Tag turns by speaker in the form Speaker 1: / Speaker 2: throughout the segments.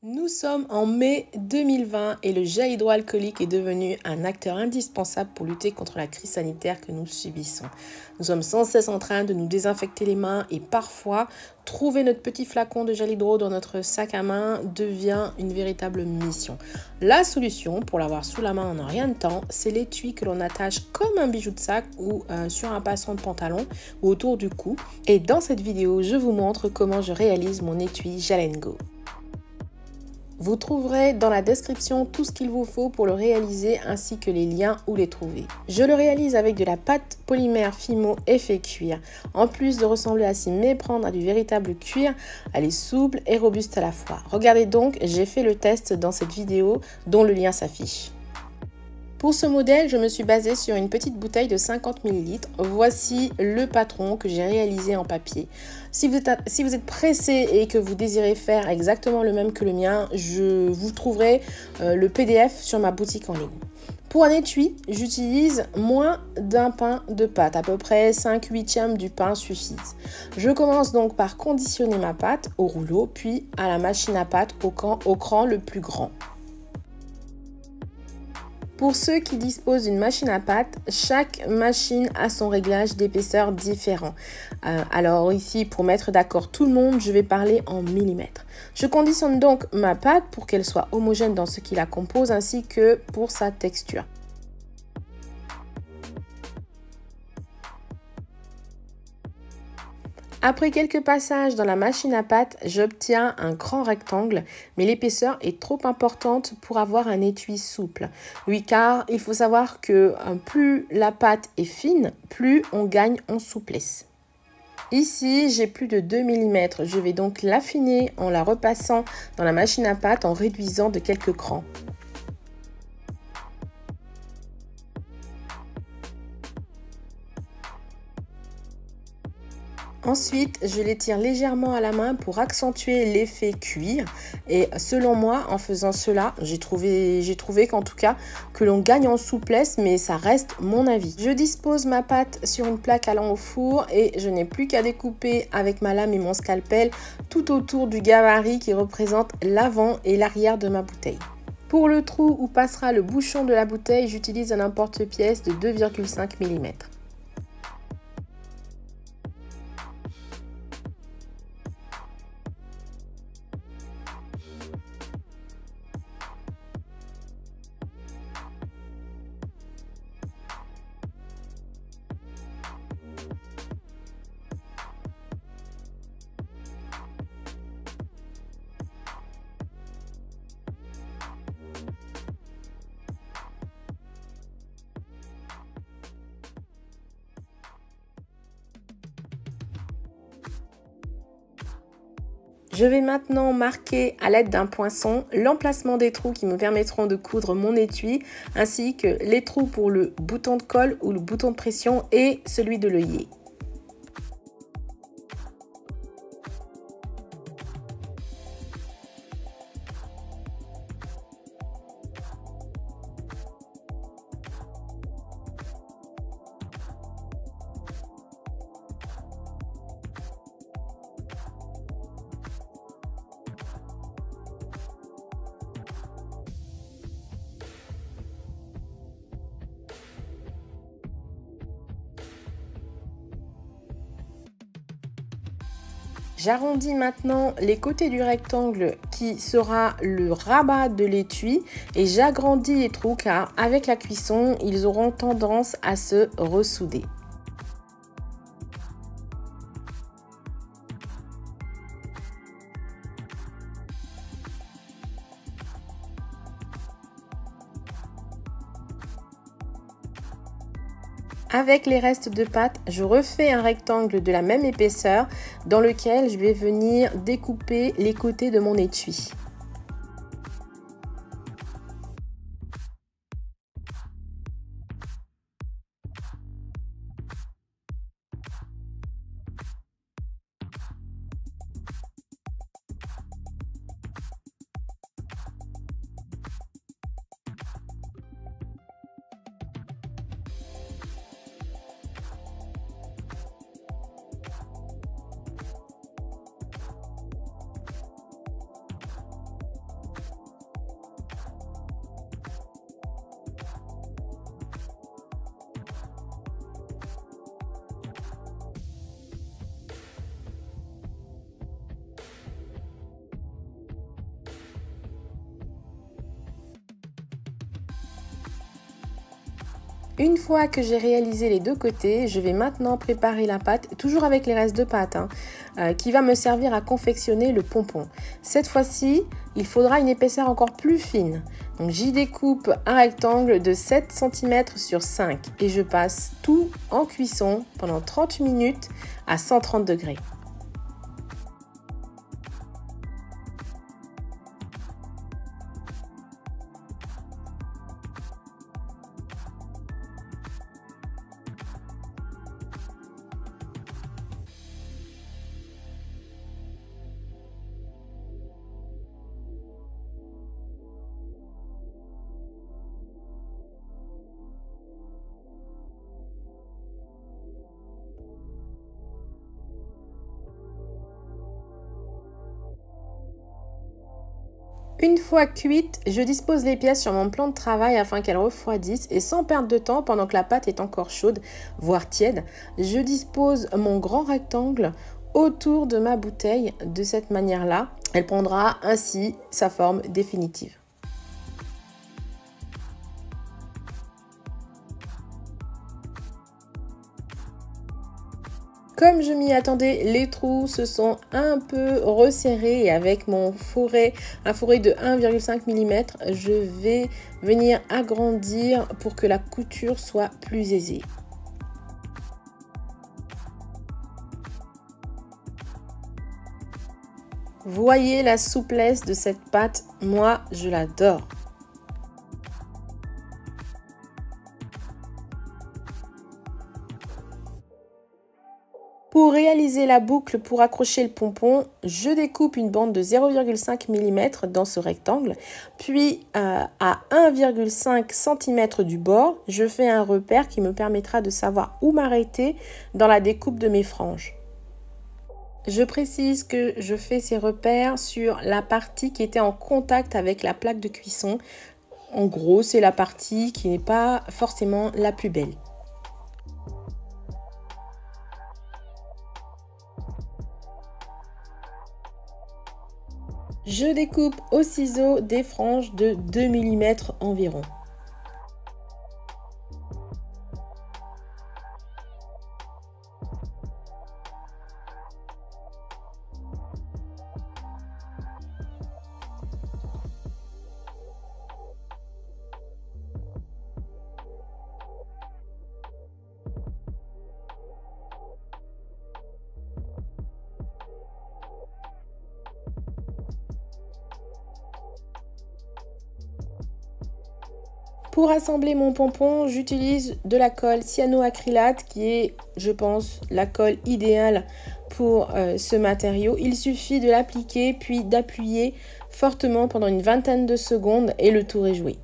Speaker 1: Nous sommes en mai 2020 et le gel hydroalcoolique est devenu un acteur indispensable pour lutter contre la crise sanitaire que nous subissons. Nous sommes sans cesse en train de nous désinfecter les mains et parfois trouver notre petit flacon de gel hydro dans notre sac à main devient une véritable mission. La solution pour l'avoir sous la main en un rien de temps, c'est l'étui que l'on attache comme un bijou de sac ou sur un passant de pantalon ou autour du cou. Et dans cette vidéo, je vous montre comment je réalise mon étui Gel & Go. Vous trouverez dans la description tout ce qu'il vous faut pour le réaliser ainsi que les liens où les trouver. Je le réalise avec de la pâte polymère Fimo effet cuir. En plus de ressembler à s'y méprendre à du véritable cuir, elle est souple et robuste à la fois. Regardez donc, j'ai fait le test dans cette vidéo dont le lien s'affiche. Pour ce modèle, je me suis basée sur une petite bouteille de 50 ml. Voici le patron que j'ai réalisé en papier. Si vous êtes pressé et que vous désirez faire exactement le même que le mien, vous trouverez le PDF sur ma boutique en ligne. Pour un étui, j'utilise moins d'un pain de pâte, à peu près 5/8 du pain suffisent. Je commence donc par conditionner ma pâte au rouleau, puis à la machine à pâte au cran le plus grand. Pour ceux qui disposent d'une machine à pâte, chaque machine a son réglage d'épaisseur différent. Alors ici, pour mettre d'accord tout le monde, je vais parler en millimètres. Je conditionne donc ma pâte pour qu'elle soit homogène dans ce qui la compose ainsi que pour sa texture. Après quelques passages dans la machine à pâte, j'obtiens un grand rectangle, mais l'épaisseur est trop importante pour avoir un étui souple. Oui, car il faut savoir que plus la pâte est fine, plus on gagne en souplesse. Ici, j'ai plus de 2 mm. Je vais donc l'affiner en la repassant dans la machine à pâte en réduisant de quelques crans. Ensuite, je l'étire légèrement à la main pour accentuer l'effet cuir. Et selon moi, en faisant cela, j'ai trouvé qu'en tout cas, que l'on gagne en souplesse, mais ça reste mon avis. Je dispose ma pâte sur une plaque allant au four et je n'ai plus qu'à découper avec ma lame et mon scalpel tout autour du gabarit qui représente l'avant et l'arrière de ma bouteille. Pour le trou où passera le bouchon de la bouteille, j'utilise un emporte-pièce de 2,5 mm. Je vais maintenant marquer à l'aide d'un poinçon l'emplacement des trous qui me permettront de coudre mon étui, ainsi que les trous pour le bouton de colle ou le bouton de pression et celui de l'œillet. J'arrondis maintenant les côtés du rectangle qui sera le rabat de l'étui et j'agrandis les trous car avec la cuisson, ils auront tendance à se ressouder. Avec les restes de pâte, je refais un rectangle de la même épaisseur dans lequel je vais venir découper les côtés de mon étui. Une fois que j'ai réalisé les deux côtés, je vais maintenant préparer la pâte, toujours avec les restes de pâte, qui va me servir à confectionner le pompon. Cette fois-ci, il faudra une épaisseur encore plus fine. Donc j'y découpe un rectangle de 7 cm sur 5 et je passe tout en cuisson pendant 30 minutes à 130 degrés. Une fois cuite, je dispose les pièces sur mon plan de travail afin qu'elles refroidissent et sans perdre de temps pendant que la pâte est encore chaude, voire tiède, je dispose mon grand rectangle autour de ma bouteille de cette manière-là. Elle prendra ainsi sa forme définitive. Comme je m'y attendais, les trous se sont un peu resserrés et avec un fourré de 1,5 mm, je vais venir agrandir pour que la couture soit plus aisée. Voyez la souplesse de cette pâte, moi je l'adore. Pour réaliser la boucle pour accrocher le pompon, je découpe une bande de 0,5 mm dans ce rectangle, puis à 1,5 cm du bord, je fais un repère qui me permettra de savoir où m'arrêter dans la découpe de mes franges. Je précise que je fais ces repères sur la partie qui était en contact avec la plaque de cuisson. En gros, c'est la partie qui n'est pas forcément la plus belle. Je découpe au ciseau des franges de 2 mm environ. Pour assembler mon pompon, j'utilise de la colle cyanoacrylate qui est, je pense, la colle idéale pour ce matériau. Il suffit de l'appliquer puis d'appuyer fortement pendant une vingtaine de secondes et le tour est joué.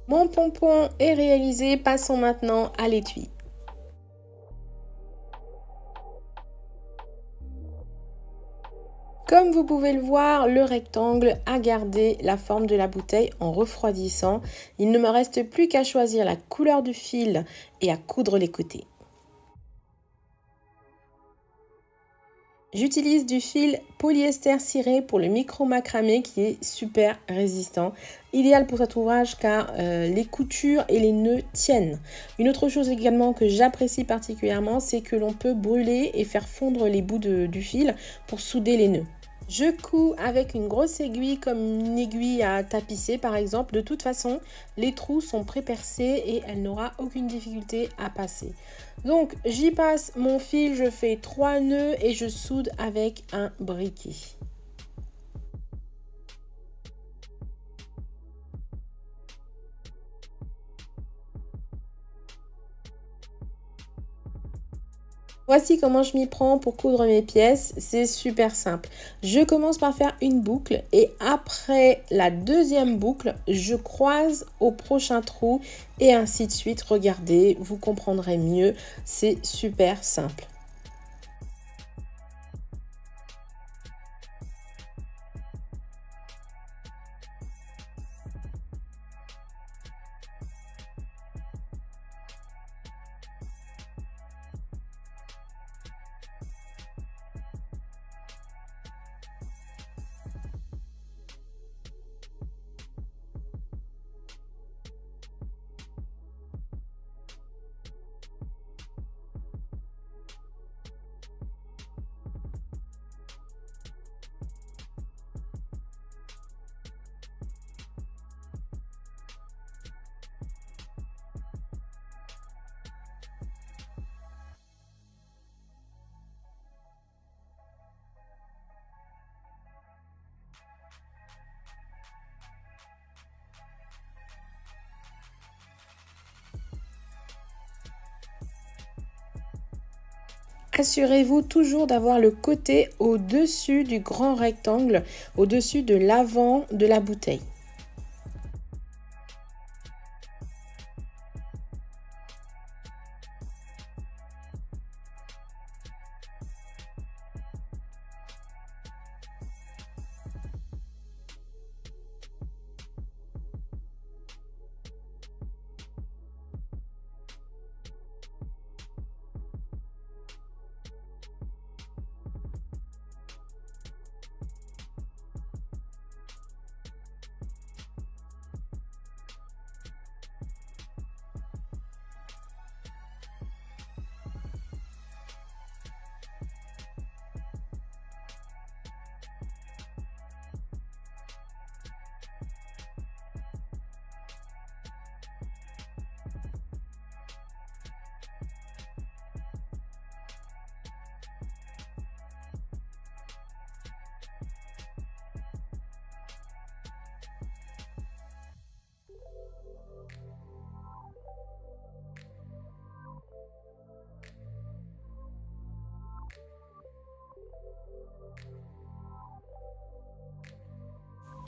Speaker 1: Mon pompon est réalisé, passons maintenant à l'étui. Comme vous pouvez le voir, le rectangle a gardé la forme de la bouteille en refroidissant. Il ne me reste plus qu'à choisir la couleur du fil et à coudre les côtés. J'utilise du fil polyester ciré pour le micro macramé qui est super résistant. Idéal pour cet ouvrage car les coutures et les nœuds tiennent. Une autre chose également que j'apprécie particulièrement, c'est que l'on peut brûler et faire fondre les bouts du fil pour souder les nœuds. Je couds avec une grosse aiguille comme une aiguille à tapisser par exemple. De toute façon, les trous sont pré-percés et elle n'aura aucune difficulté à passer. Donc j'y passe mon fil, je fais 3 nœuds et je soude avec un briquet. Voici comment je m'y prends pour coudre mes pièces, c'est super simple. Je commence par faire une boucle et après la deuxième boucle, je croise au prochain trou et ainsi de suite. Regardez, vous comprendrez mieux, c'est super simple. Assurez-vous toujours d'avoir le côté au-dessus du grand rectangle, au-dessus de l'avant de la bouteille.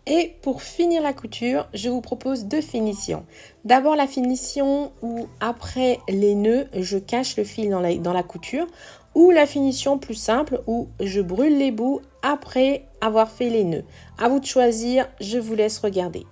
Speaker 1: Et pour finir la couture, je vous propose deux finitions. D'abord la finition où après les nœuds, je cache le fil dans la couture, ou la finition plus simple où je brûle les bouts après avoir fait les nœuds. À vous de choisir, je vous laisse regarder.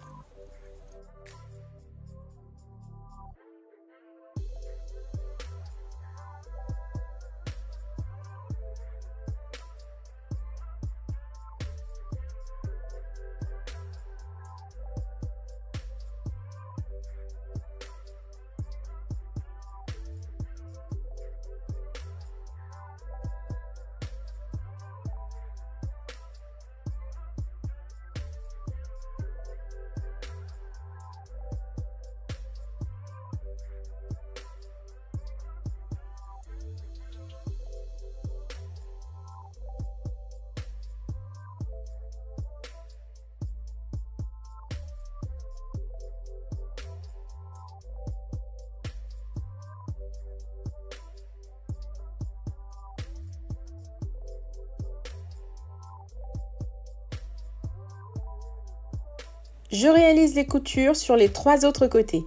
Speaker 1: Je réalise les coutures sur les 3 autres côtés.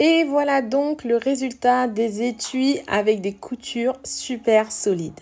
Speaker 1: Et voilà donc le résultat des étuis avec des coutures super solides.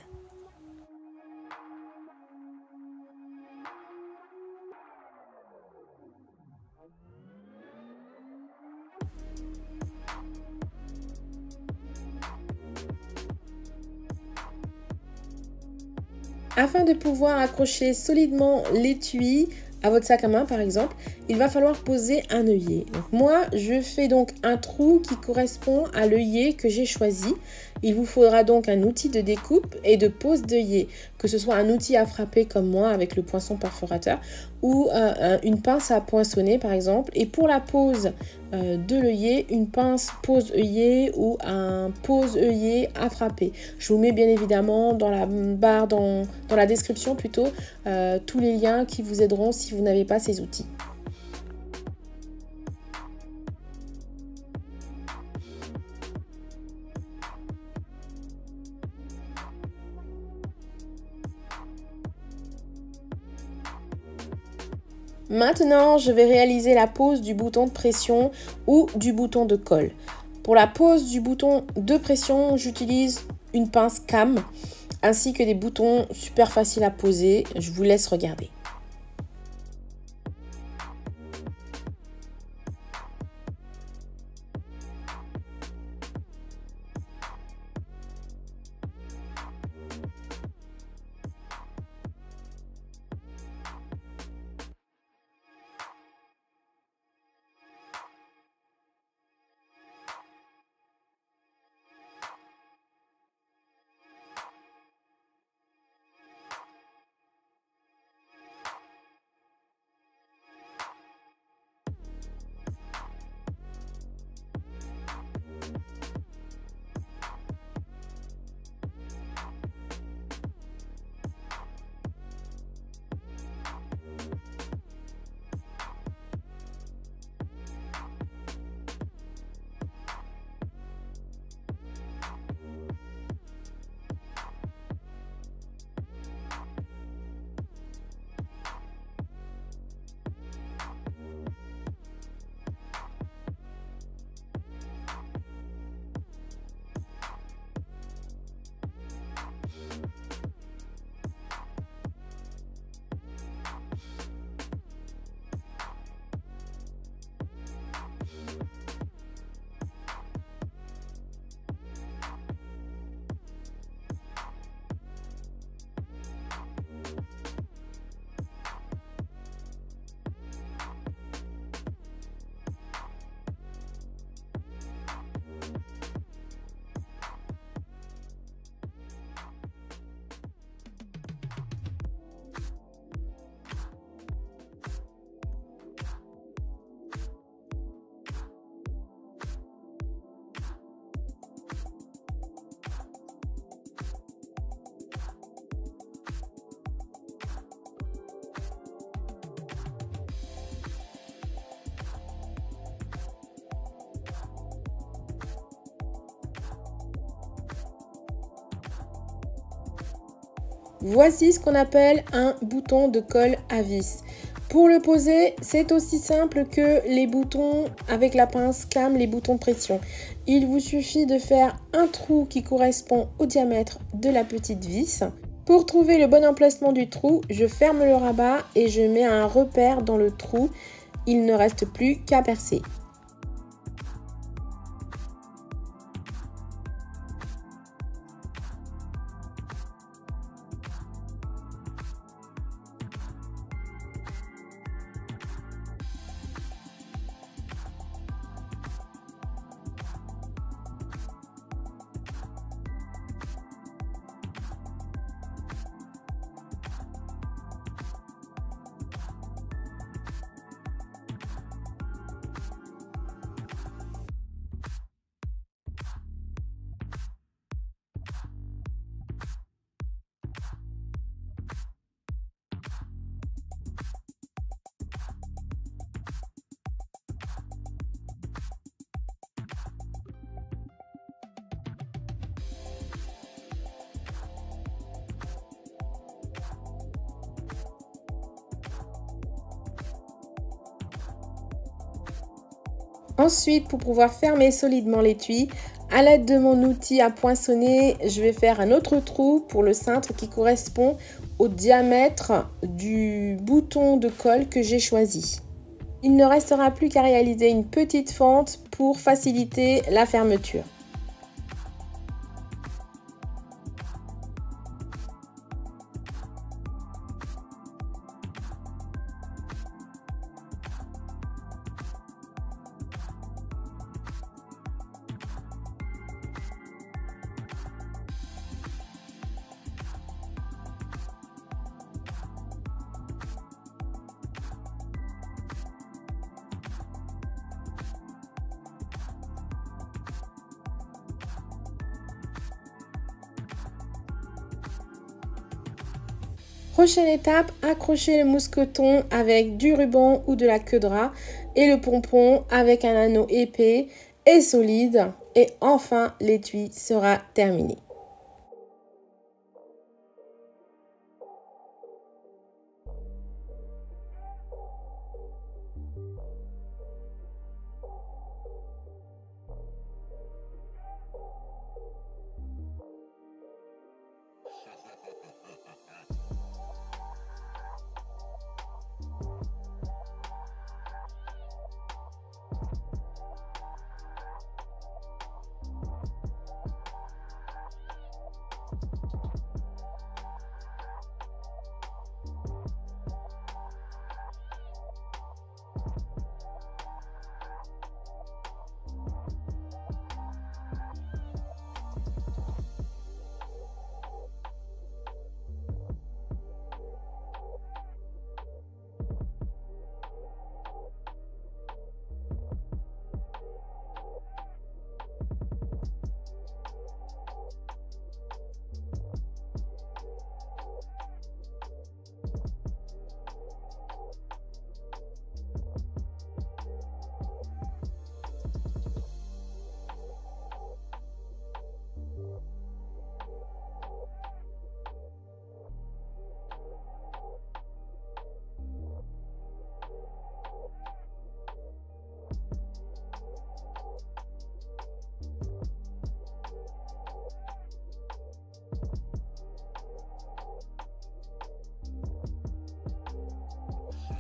Speaker 1: Afin de pouvoir accrocher solidement l'étui à votre sac à main par exemple, il va falloir poser un œillet. Donc moi, je fais donc un trou qui correspond à l'œillet que j'ai choisi. Il vous faudra donc un outil de découpe et de pose d'œillet, que ce soit un outil à frapper comme moi avec le poinçon perforateur ou une pince à poinçonner par exemple. Et pour la pose de l'œillet, une pince pose œillet ou un pose œillet à frapper. Je vous mets bien évidemment dans la barre, dans la description plutôt, tous les liens qui vous aideront si vous n'avez pas ces outils. Maintenant, je vais réaliser la pose du bouton de pression ou du bouton de colle. Pour la pose du bouton de pression, j'utilise une pince cam ainsi que des boutons super faciles à poser. Je vous laisse regarder. Voici ce qu'on appelle un bouton de colle à vis. Pour le poser, c'est aussi simple que les boutons avec la pince cam, les boutons de pression. Il vous suffit de faire un trou qui correspond au diamètre de la petite vis. Pour trouver le bon emplacement du trou, je ferme le rabat et je mets un repère dans le trou. Il ne reste plus qu'à percer. Ensuite, pour pouvoir fermer solidement l'étui, à l'aide de mon outil à poinçonner, je vais faire un autre trou pour le cintre qui correspond au diamètre du bouton de colle que j'ai choisi. Il ne restera plus qu'à réaliser une petite fente pour faciliter la fermeture. Prochaine étape, accrocher le mousqueton avec du ruban ou de la queue de rat et le pompon avec un anneau épais et solide. Et enfin, l'étui sera terminé.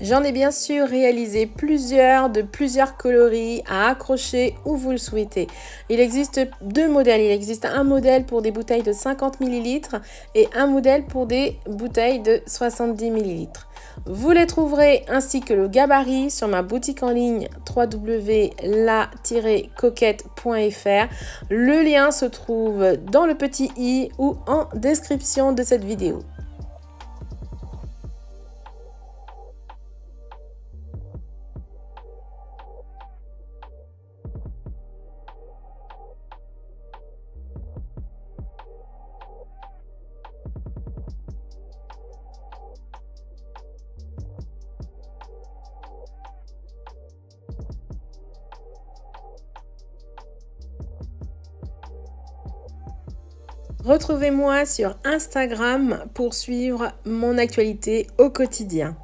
Speaker 1: J'en ai bien sûr réalisé plusieurs de plusieurs coloris à accrocher où vous le souhaitez. Il existe deux modèles. Il existe un modèle pour des bouteilles de 50 ml et un modèle pour des bouteilles de 70 ml. Vous les trouverez ainsi que le gabarit sur ma boutique en ligne www.la-coquette.fr. Le lien se trouve dans le petit i ou en description de cette vidéo. Retrouvez-moi sur Instagram pour suivre mon actualité au quotidien.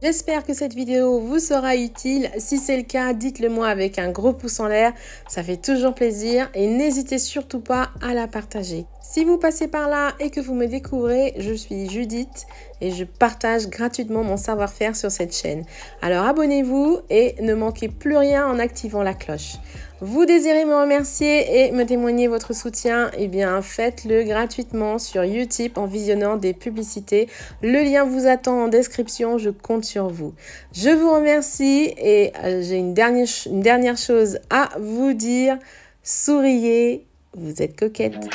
Speaker 1: J'espère que cette vidéo vous sera utile. Si c'est le cas, dites-le moi avec un gros pouce en l'air. Ça fait toujours plaisir et n'hésitez surtout pas à la partager. Si vous passez par là et que vous me découvrez, je suis Judith et je partage gratuitement mon savoir-faire sur cette chaîne. Alors abonnez-vous et ne manquez plus rien en activant la cloche. Vous désirez me remercier et me témoigner votre soutien, eh bien faites-le gratuitement sur Utip en visionnant des publicités. Le lien vous attend en description, je compte sur vous. Je vous remercie et j'ai une dernière chose à vous dire. Souriez, vous êtes coquette.